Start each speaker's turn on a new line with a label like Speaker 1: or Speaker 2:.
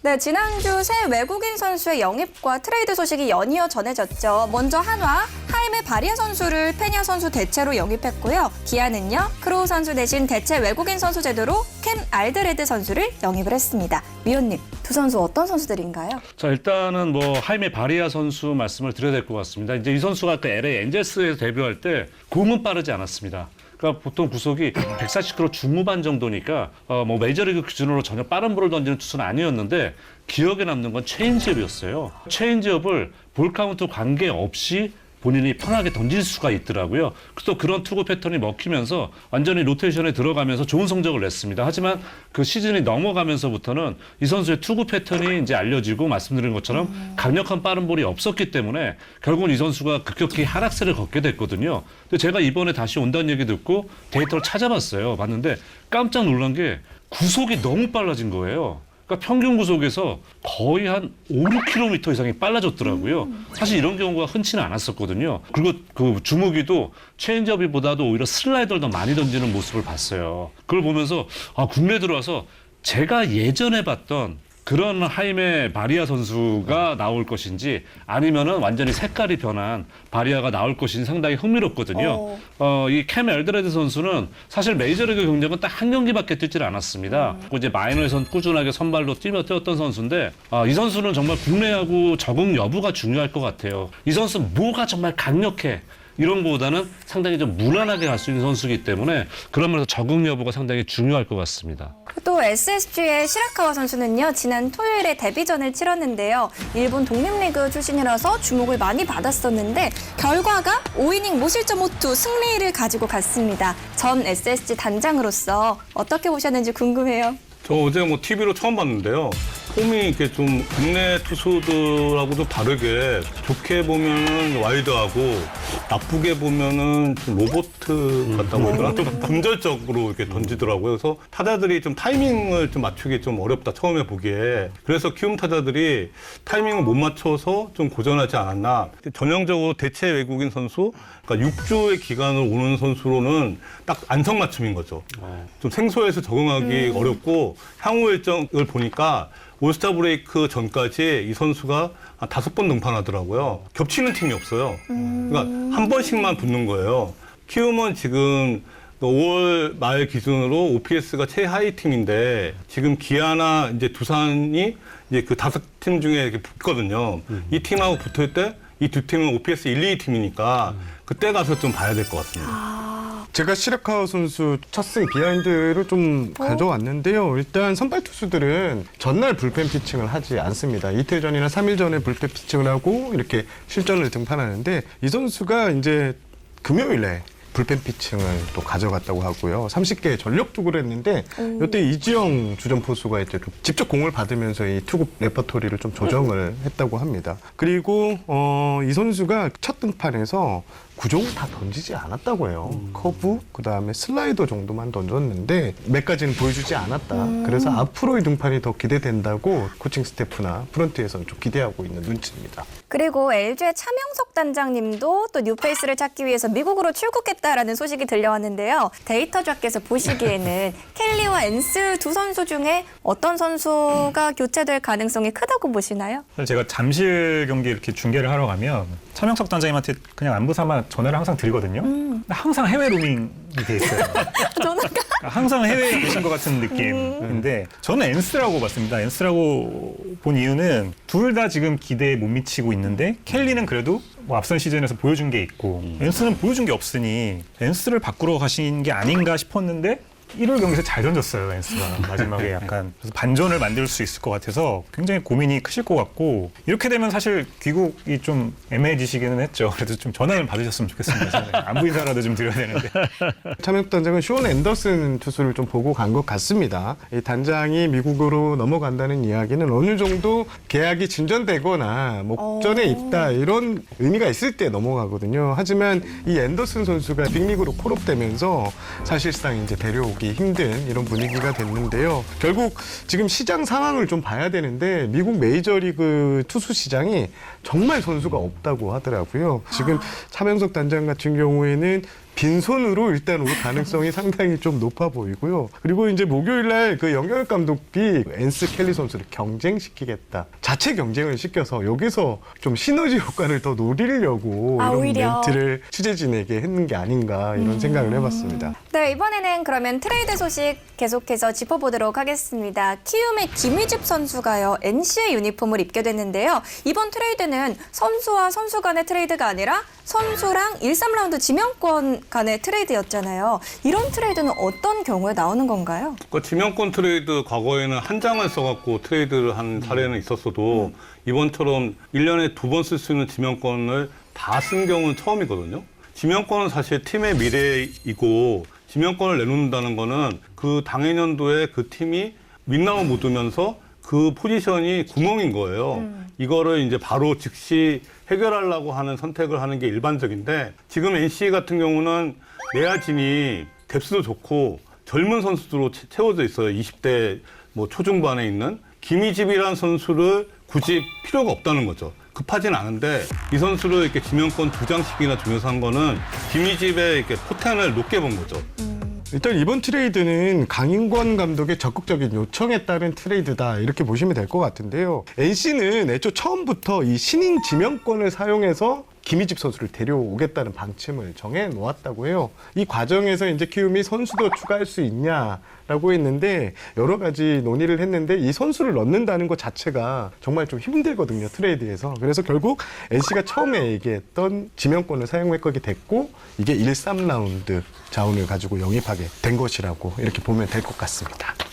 Speaker 1: 네, 지난주 새 외국인 선수의 영입과 트레이드 소식이 연이어 전해졌죠. 먼저 한화, 하임의 바리아 선수를 페냐 선수 대체로 영입했고요. 기아는요, 크로우 선수 대신 대체 외국인 선수 제도로 캠 알드레드 선수를 영입을 했습니다. 위원님, 두 선수 어떤 선수들인가요?
Speaker 2: 자, 일단은 하임의 바리아 선수 말씀을 드려야 될 것 같습니다. 이제 이 선수가 그 LA 엔젤스에서 데뷔할 때 공은 빠르지 않았습니다. 그러니까 보통 구속이 140km 중후반 정도니까 메이저리그 기준으로 전혀 빠른 볼을 던지는 투수는 아니었는데 기억에 남는 건 체인지업이었어요. 체인지업을 볼 카운트 관계없이 본인이 편하게 던질 수가 있더라고요. 또 그런 투구 패턴이 먹히면서 완전히 로테이션에 들어가면서 좋은 성적을 냈습니다. 하지만 그 시즌이 넘어가면서부터는 이 선수의 투구 패턴이 이제 알려지고 말씀드린 것처럼 강력한 빠른 볼이 없었기 때문에 결국은 이 선수가 급격히 하락세를 걷게 됐거든요. 근데 제가 이번에 다시 온다는 얘기 듣고 데이터를 찾아봤어요. 봤는데 깜짝 놀란 게 구속이 너무 빨라진 거예요. 그러니까 평균 구속에서 거의 한 5, 6km 이상이 빨라졌더라고요. 사실 이런 경우가 흔치는 않았었거든요. 그리고 그 주무기도 체인지업보다도 오히려 슬라이더를 더 많이 던지는 모습을 봤어요. 그걸 보면서 국내에 들어와서 제가 예전에 봤던 그런 하임의 바리아 선수가 나올 것인지 아니면은 완전히 색깔이 변한 바리아가 나올 것인지 상당히 흥미롭거든요. 이 캠 엘드레드 선수는 사실 메이저리그 경쟁은 딱 한 경기밖에 뛰질 않았습니다. 이제 마이너에선 꾸준하게 선발로 뛰었던 선수인데 이 선수는 정말 국내하고 적응 여부가 중요할 것 같아요. 이 선수는 뭐가 정말 강력해. 이런 거보다는 상당히 좀 무난하게 갈 수 있는 선수이기 때문에 그런 면에서 적응 여부가 상당히 중요할 것 같습니다.
Speaker 1: 또 SSG의 시라카와 선수는요, 지난 토요일에 데뷔전을 치렀는데요. 일본 독립리그 출신이라서 주목을 많이 받았었는데 결과가 5이닝 무실점 5투 승리를 가지고 갔습니다. 전 SSG 단장으로서 어떻게 보셨는지 궁금해요.
Speaker 3: 저 어제 TV로 처음 봤는데요. 폼이 이렇게 좀 국내 투수들하고 좀 다르게 좋게 보면은 와이드하고 나쁘게 보면은 좀 로봇 같다고 해야 되나? 좀 분절적으로 이렇게 던지더라고요. 그래서 타자들이 좀 타이밍을 좀 맞추기 좀 어렵다, 처음에 보기에. 그래서 키움 타자들이 타이밍을 못 맞춰서 좀 고전하지 않았나. 전형적으로 대체 외국인 선수, 그러니까 6주의 기간을 오는 선수로는 딱 안성맞춤인 거죠. 좀 생소해서 적응하기 어렵고 향후 일정을 보니까 올스타 브레이크 전까지 이 선수가 한 5번 등판하더라고요. 겹치는 팀이 없어요. 그러니까 한 번씩만 붙는 거예요. 키움은 지금 5월 말 기준으로 OPS가 최하위 팀인데 지금 기아나 이제 두산이 이제 그 5팀 중에 이렇게 붙거든요. 이 팀하고 붙을 때 이 두 팀은 OPS 1, 2팀이니까 그때 가서 좀 봐야 될 것 같습니다.
Speaker 4: 제가 시라카와 선수 첫 승 비하인드를 좀 가져왔는데요. 일단 선발 투수들은 전날 불펜 피칭을 하지 않습니다. 이틀 전이나 3일 전에 불펜 피칭을 하고 이렇게 실전을 등판하는데 이 선수가 이제 금요일에 불펜 피칭을 또 가져갔다고 하고요. 30개 전력 투구를 했는데 이때 이지영 주전 포수가 이제 직접 공을 받으면서 이 투구 레퍼토리를 좀 조정을 했다고 합니다. 그리고 이 선수가 첫 등판에서 구종을 다 던지지 않았다고 해요. 커브, 그다음에 슬라이더 정도만 던졌는데 몇 가지는 보여주지 않았다. 그래서 앞으로의 등판이 더 기대된다고 코칭 스태프나 프런트에서는 좀 기대하고 있는 눈치입니다.
Speaker 1: 그리고 LG의 차명석 단장님도 또 뉴페이스를 찾기 위해서 미국으로 출국했다라는 소식이 들려왔는데요. 데이터좌께서 보시기에는 켈리와 엔스 두 선수 중에 어떤 선수가 교체될 가능성이 크다고 보시나요?
Speaker 5: 제가 잠실 경기 이렇게 중계를 하러 가면 차명석 단장님한테 그냥 안부 삼아 전화를 항상 드리거든요. 항상 해외 로밍이 돼 있어요.
Speaker 1: 전화가?
Speaker 5: 항상 해외에 계신 것 같은 느낌인데 저는 엔스라고 봤습니다. 엔스라고 본 이유는 둘 다 지금 기대에 못 미치고 있는데 켈리는 그래도 앞선 시즌에서 보여준 게 있고 엔스는 보여준 게 없으니 엔스를 바꾸러 가신 게 아닌가 싶었는데 1월 경기에서 잘 던졌어요, 엔스가. 마지막에 약간 그래서 반전을 만들 수 있을 것 같아서 굉장히 고민이 크실 것 같고 이렇게 되면 사실 귀국이 좀 애매해지시기는 했죠. 그래도 좀 전화를 받으셨으면 좋겠습니다. 안부 인사라도 좀 드려야 되는데.
Speaker 4: 차명석 단장은 쇼온 앤더슨 투수를 좀 보고 간 것 같습니다. 이 단장이 미국으로 넘어간다는 이야기는 어느 정도 계약이 진전되거나 목전에 있다 이런 의미가 있을 때 넘어가거든요. 하지만 이 앤더슨 선수가 빅리그로 콜업되면서 사실상 이제 데려오기 힘든 이런 분위기가 됐는데요. 결국 지금 시장 상황을 좀 봐야 되는데 미국 메이저리그 투수 시장이 정말 선수가 없다고 하더라고요. 지금 차명석 단장 같은 경우에는 빈손으로 일단 올 가능성이 상당히 좀 높아 보이고요. 그리고 이제 목요일날 그 영경혁 감독이 엔스 켈리 선수를 경쟁시키겠다. 자체 경쟁을 시켜서 여기서 좀 시너지 효과를 더 노리려고 이런
Speaker 1: 오히려.
Speaker 4: 멘트를 취재진에게 했는 게 아닌가 이런 생각을 해봤습니다.
Speaker 1: 네, 이번에는 그러면 트레이드 소식 계속해서 짚어보도록 하겠습니다. 키움의 김희집 선수가요, NC의 유니폼을 입게 됐는데요. 이번 트레이드는 선수와 선수 간의 트레이드가 아니라 선수랑 1, 3라운드 지명권 간의 트레이드였잖아요. 이런 트레이드는 어떤 경우에 나오는 건가요?
Speaker 3: 그러니까 지명권 트레이드 과거에는 한 장을 써갖고 트레이드를 한 사례는 있었어도 이번처럼 1년에 2번 쓸 수 있는 지명권을 다 쓴 경우는 처음이거든요. 지명권은 사실 팀의 미래이고 지명권을 내놓는다는 거는 그 당해년도에 그 팀이 윗라운 못 오면서 그 포지션이 구멍인 거예요. 이거를 이제 바로 즉시 해결하려고 하는 선택을 하는 게 일반적인데 지금 NC 같은 경우는 내야진이 뎁스도 좋고 젊은 선수들로 채워져 있어요. 20대 뭐 초중반에 있는 김희집이라는 선수를 굳이 필요가 없다는 거죠. 급하진 않은데 이 선수를 이렇게 지명권 2장씩이나 주면서 한 거는 김희집의 이렇게 포텐을 높게 본 거죠.
Speaker 4: 일단 이번 트레이드는 강인권 감독의 적극적인 요청에 따른 트레이드다 이렇게 보시면 될 것 같은데요. NC는 애초 처음부터 이 신인 지명권을 사용해서 김희집 선수를 데려오겠다는 방침을 정해 놓았다고 해요. 이 과정에서 이제 키움이 선수도 추가할 수 있냐라고 했는데 여러 가지 논의를 했는데 이 선수를 넣는다는 것 자체가 정말 좀 힘들거든요, 트레이드에서. 그래서 결국 NC가 처음에 얘기했던 지명권을 사용할 거게 됐고 이게 1, 3라운드 자원을 가지고 영입하게 된 것이라고 이렇게 보면 될 것 같습니다.